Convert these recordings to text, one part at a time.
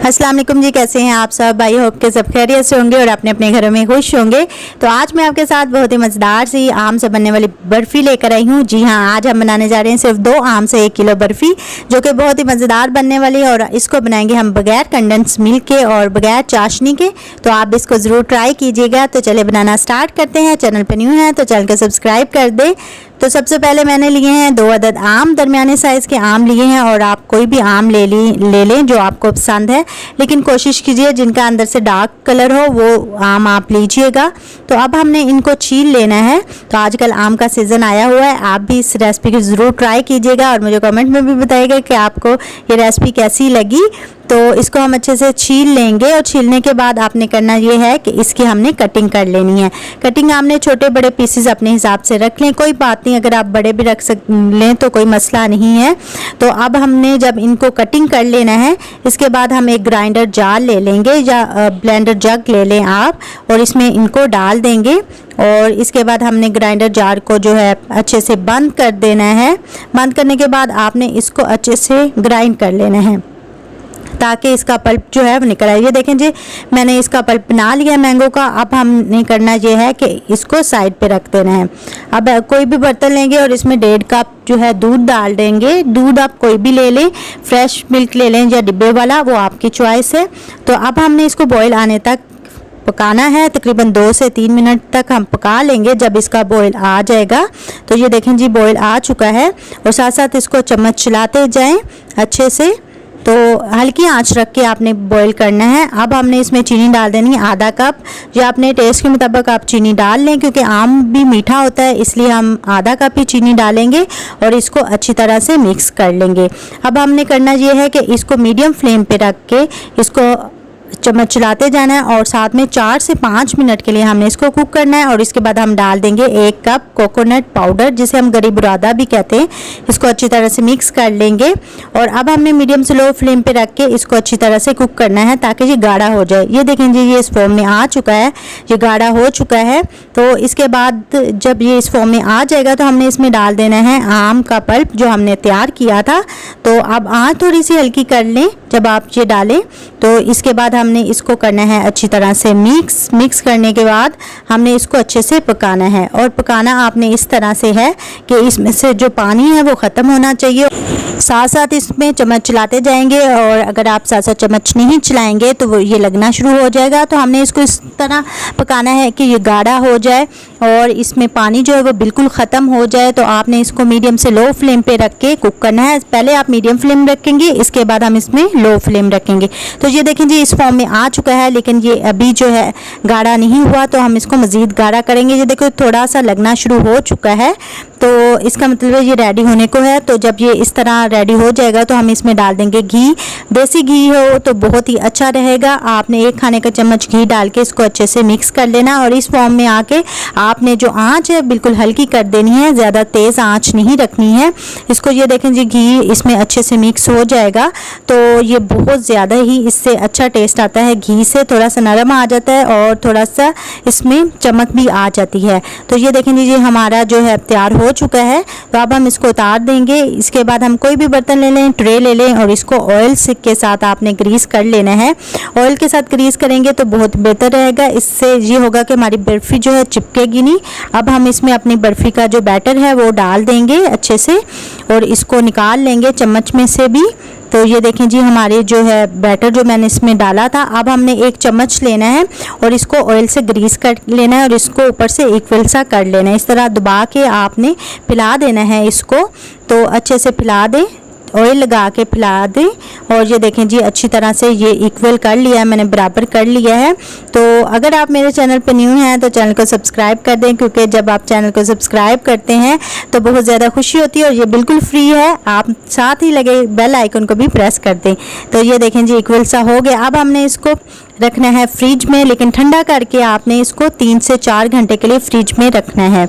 अस्सलाम वालेकुम जी, कैसे हैं आप सब। आई होप के सब खैरियत से होंगे और अपने अपने घरों में खुश होंगे। तो आज मैं आपके साथ बहुत ही मज़ेदार सी आम से बनने वाली बर्फ़ी लेकर आई हूँ। जी हाँ, आज हम बनाने जा रहे हैं सिर्फ 2 आम से 1 किलो बर्फ़ी, जो कि बहुत ही मज़ेदार बनने वाली है। और इसको बनाएंगे हम बगैर कंडेंस मिल्क के और बगैर चाशनी के। तो आप इसको ज़रूर ट्राई कीजिएगा। तो चले बनाना स्टार्ट करते हैं। चैनल पर न्यू है तो चैनल को सब्सक्राइब कर दें। तो सबसे पहले मैंने लिए हैं 2 अदद आम, दरमियाने साइज़ के आम लिए हैं। और आप कोई भी आम ले लें जो आपको पसंद है, लेकिन कोशिश कीजिए जिनका अंदर से डार्क कलर हो वो आम आप लीजिएगा। तो अब हमने इनको छील लेना है। तो आजकल आम का सीज़न आया हुआ है, आप भी इस रेसिपी को ज़रूर ट्राई कीजिएगा और मुझे कमेंट में भी बताइएगा कि आपको ये रेसिपी कैसी लगी। तो इसको हम अच्छे से छील लेंगे और छीलने के बाद आपने करना ये है कि इसकी हमने कटिंग कर लेनी है। कटिंग आपने छोटे बड़े पीसेस अपने हिसाब से रख लें, कोई बात नहीं, अगर आप बड़े भी रख लें तो कोई मसला नहीं है। तो अब हमने जब इनको कटिंग कर लेना है, इसके बाद हम एक ग्राइंडर जार ले लेंगे या ब्लेंडर जग ले लें आप, और इसमें इनको डाल देंगे। और इसके बाद हमने ग्राइंडर जार को जो है अच्छे से बंद कर देना है। बंद करने के बाद आपने इसको अच्छे से ग्राइंड कर लेना है ताकि इसका पल्प जो है वो निकल आए। ये देखें जी, मैंने इसका पल्प बना लिया मैंगो का। अब हमने करना ये है कि इसको साइड पे रख देना है। अब कोई भी बर्तन लेंगे और इसमें 1.5 कप जो है दूध डाल देंगे। दूध आप कोई भी ले लें, फ्रेश मिल्क ले लें या डिब्बे वाला, वो आपकी चॉइस है। तो अब हमने इसको बॉयल आने तक पकाना है। तकरीबन 2 से 3 मिनट तक हम पका लेंगे। जब इसका बॉयल आ जाएगा तो ये देखें जी, बॉयल आ चुका है। और साथ साथ इसको चम्मच चलाते जाएं अच्छे से। तो हल्की आंच रख के आपने बॉईल करना है। अब हमने इसमें चीनी डाल देनी है आधा कप, जो अपने टेस्ट के मुताबिक आप चीनी डाल लें, क्योंकि आम भी मीठा होता है, इसलिए हम आधा कप ही चीनी डालेंगे और इसको अच्छी तरह से मिक्स कर लेंगे। अब हमने करना ये है कि इसको मीडियम फ्लेम पे रख के इसको चम्मच चलाते जाना है और साथ में 4 से 5 मिनट के लिए हमने इसको कुक करना है। और इसके बाद हम डाल देंगे 1 कप कोकोनट पाउडर, जिसे हम गरी बुरादा भी कहते हैं। इसको अच्छी तरह से मिक्स कर लेंगे। और अब हमने मीडियम से लो फ्लेम पे रख के इसको अच्छी तरह से कुक करना है ताकि ये गाढ़ा हो जाए। ये देखें जी, ये इस फॉर्म में आ चुका है, ये गाढ़ा हो चुका है। तो इसके बाद जब ये इस फॉर्म में आ जाएगा तो हमने इसमें डाल देना है आम का पल्प जो हमने तैयार किया था। तो अब आँच थोड़ी सी हल्की कर लें जब आप ये डालें। तो इसके बाद हमने इसको करना है अच्छी तरह से मिक्स करने के बाद हमने इसको अच्छे से पकाना है। और पकाना आपने इस तरह से है कि इसमें से जो पानी है वो ख़त्म होना चाहिए। साथ साथ इसमें चम्मच चलाते जाएंगे, और अगर आप साथ साथ चम्मच नहीं चलाएंगे तो वो ये लगना शुरू हो जाएगा। तो हमने इसको इस तरह पकाना है कि ये गाढ़ा हो जाए और इसमें पानी जो है वो बिल्कुल ख़त्म हो जाए। तो आपने इसको मीडियम से लो फ्लेम पे रख के कुक करना है। पहले आप मीडियम फ्लेम रखेंगे, इसके बाद हम इसमें लो फ्लेम रखेंगे। तो ये देखें जी, इस फॉर्म में आ चुका है, लेकिन ये अभी जो है गाढ़ा नहीं हुआ, तो हम इसको मज़ीद गाढ़ा करेंगे। ये देखो थोड़ा सा लगना शुरू हो चुका है, तो इसका मतलब है ये रेडी होने को है। तो जब ये इस तरह रेडी हो जाएगा तो हम इसमें डाल देंगे घी। देसी घी हो तो बहुत ही अच्छा रहेगा। आपने 1 खाने का चम्मच घी डाल के इसको अच्छे से मिक्स कर लेना। और इस फॉर्म में आके आपने जो आंच है बिल्कुल हल्की कर देनी है, ज़्यादा तेज़ आंच नहीं रखनी है इसको। ये देखें जी, घी इसमें अच्छे से मिक्स हो जाएगा तो ये बहुत ज़्यादा ही इससे अच्छा टेस्ट आता है। घी से थोड़ा सा नरम आ जाता है और थोड़ा सा इसमें चमक भी आ जाती है। तो ये देखें जी, हमारा जो है तैयार हो चुका है। तो अब हम इसको उतार देंगे। इसके बाद हम कोई भी बर्तन ले लें, ट्रे ले लें, और इसको ऑयल के साथ आपने ग्रीस कर लेना है। ऑयल के साथ ग्रीस करेंगे तो बहुत बेहतर रहेगा। इससे ये होगा कि हमारी बर्फ़ी जो है चिपकेगी नहीं। अब हम इसमें अपनी बर्फ़ी का जो बैटर है वो डाल देंगे अच्छे से और इसको निकाल लेंगे चम्मच में से भी। तो ये देखें जी, हमारे जो है बैटर जो मैंने इसमें डाला था, अब हमने 1 चम्मच लेना है और इसको ऑयल से ग्रीस कर लेना है और इसको ऊपर से इक्वल सा कर लेना है। इस तरह दबा के आपने फैला देना है इसको। तो अच्छे से फैला दें, ऑयल लगा के फैला दें। और ये देखें जी, अच्छी तरह से ये इक्वल कर लिया है, मैंने बराबर कर लिया है। तो अगर आप मेरे चैनल पर न्यू हैं तो चैनल को सब्सक्राइब कर दें, क्योंकि जब आप चैनल को सब्सक्राइब करते हैं तो बहुत ज़्यादा खुशी होती है। और ये बिल्कुल फ्री है, आप साथ ही लगे बेल आइकन को भी प्रेस कर दें। तो ये देखें जी, इक्वल सा हो गया। अब हमने इसको रखना है फ्रिज में, लेकिन ठंडा करके आपने इसको 3 से 4 घंटे के लिए फ्रिज में रखना है।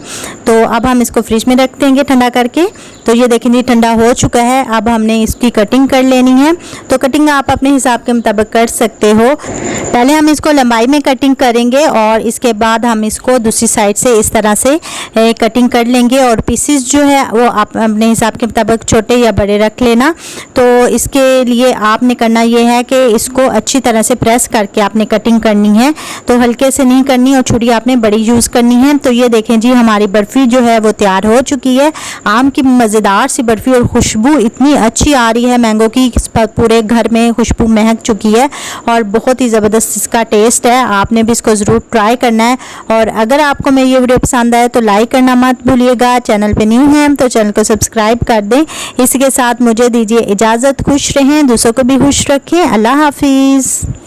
तो अब हम इसको फ्रिज में रख देंगे ठंडा करके। तो ये देखें जी ठंडा हो चुका है। अब हमने इसकी कटिंग कर लेनी है। तो कटिंग आप अपने हिसाब के मुताबिक कर सकते हो। पहले हम इसको लंबाई में कटिंग करेंगे और इसके बाद हम इसको दूसरी साइड से इस तरह से कटिंग कर लेंगे। और पीसेस जो है वो आप अपने हिसाब के मुताबिक छोटे या बड़े रख लेना। तो इसके लिए आपने करना ये है कि इसको अच्छी तरह से प्रेस करके आपने कटिंग करनी है। तो हल्के से नहीं करनी और छुरी आपने बड़ी यूज़ करनी है। तो ये देखें जी हमारी बर्फ़ी जो है वो तैयार हो चुकी है। आम की मज़ेदार सी बर्फ़ी और खुशबू इतनी अच्छी आ रही है मैंगो की, पूरे घर में खुशबू महक चुकी है और बहुत ही ज़बरदस्त इसका टेस्ट है। आपने भी इसको ज़रूर ट्राई करना है। और अगर आपको मेरी ये वीडियो पसंद आए तो लाइक करना मत भूलिएगा। चैनल पे न्यू हैं तो चैनल को सब्सक्राइब कर दें। इसी के साथ मुझे दीजिए इजाज़त। खुश रहें, दूसरों को भी खुश रखें। अल्लाह हाफिज़।